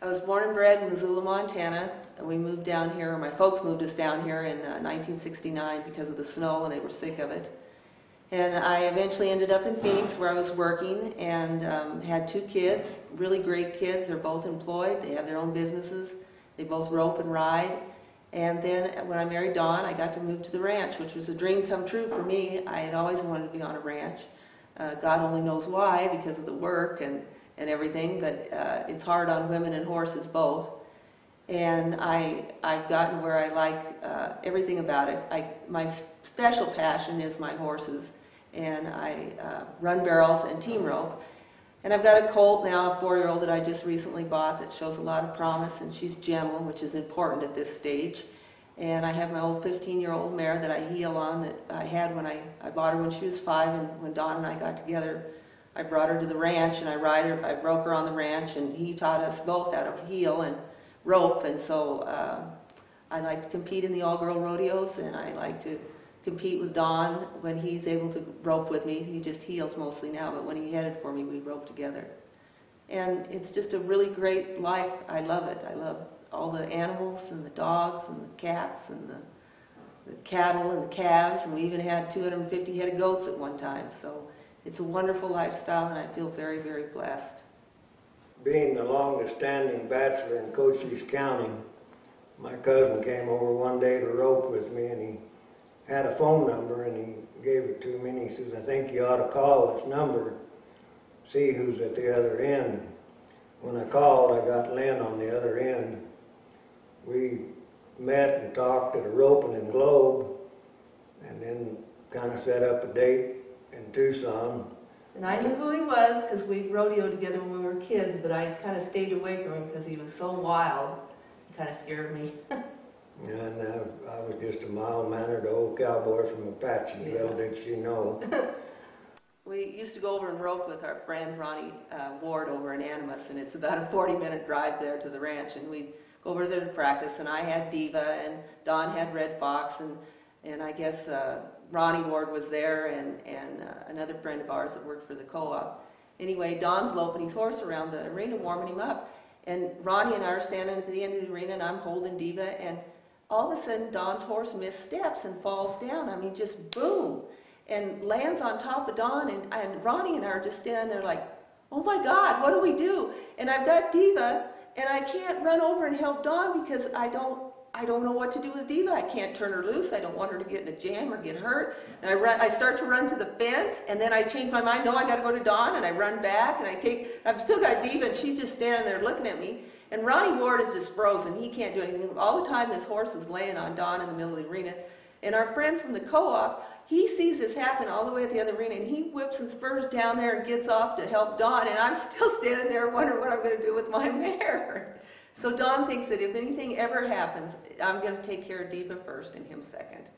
I was born and bred in Missoula, Montana, and we moved down here, or my folks moved us down here in 1969 because of the snow, and they were sick of it. And I eventually ended up in Phoenix where I was working and had two kids, really great kids. They're both employed. They have their own businesses. They both rope and ride. And then when I married Dawn, I got to move to the ranch, which was a dream come true for me. I had always wanted to be on a ranch. God only knows why, because of the work and everything, but it's hard on women and horses both. And I've gotten where I like everything about it. My special passion is my horses, and I run barrels and team rope. And I've got a colt now, a 4-year-old that I just recently bought that shows a lot of promise, and she's gentle, which is important at this stage. And I have my old 15-year-old mare that I heel on that I had when I bought her when she was 5, and when Dawn and I got together, I brought her to the ranch and I broke her on the ranch, and he taught us both how to heel and rope. And so I like to compete in the all-girl rodeos, and I like to compete with Don when he's able to rope with me. He just heels mostly now, but when he headed for me, we rope together. And it's just a really great life. I love it. I love all the animals and the dogs and the cats and the cattle and the calves, and we even had 250 head of goats at one time. So it's a wonderful lifestyle, and I feel very, very blessed. Being the longest standing bachelor in Cochise County, my cousin came over one day to rope with me, and he had a phone number, and he gave it to me, and he says, "I think you ought to call this number, see who's at the other end." When I called, I got Lynn on the other end. We met and talked at a roping in Globe, and then kind of set up a date in Tucson. And I knew who he was because we rodeoed together when we were kids, but I kind of stayed away from him because he was so wild. He kind of scared me. And I was just a mild-mannered old cowboy from Apache. Yeah. Well, did she know. We used to go over and rope with our friend Ronnie Ward over in Animas, and it's about a 40-minute drive there to the ranch, and we'd go over there to practice, and I had Diva, and Don had Red Fox, and I guess Ronnie Ward was there, and another friend of ours that worked for the co-op. Anyway, Don's loping his horse around the arena, warming him up, and Ronnie and I are standing at the end of the arena, and I'm holding Diva, and all of a sudden Don's horse missteps and falls down. I mean, just boom, and lands on top of Don, and Ronnie and I are just standing there like, oh my God, what do we do? And I've got Diva, and I can't run over and help Don because I don't know what to do with Diva. I can't turn her loose. I don't want her to get in a jam or get hurt. And I start to run to the fence, and then I change my mind. No, I got to go to Dawn, and I run back, and I've still got Diva, and she's just standing there looking at me. And Ronnie Ward is just frozen. He can't do anything. All the time his horse is laying on Dawn in the middle of the arena. And our friend from the co-op, he sees this happen all the way at the other arena, and he whips and spurs down there and gets off to help Dawn, and I'm still standing there wondering what I'm going to do with my mare. So Dawn thinks that if anything ever happens, I'm going to take care of Diva first and him second.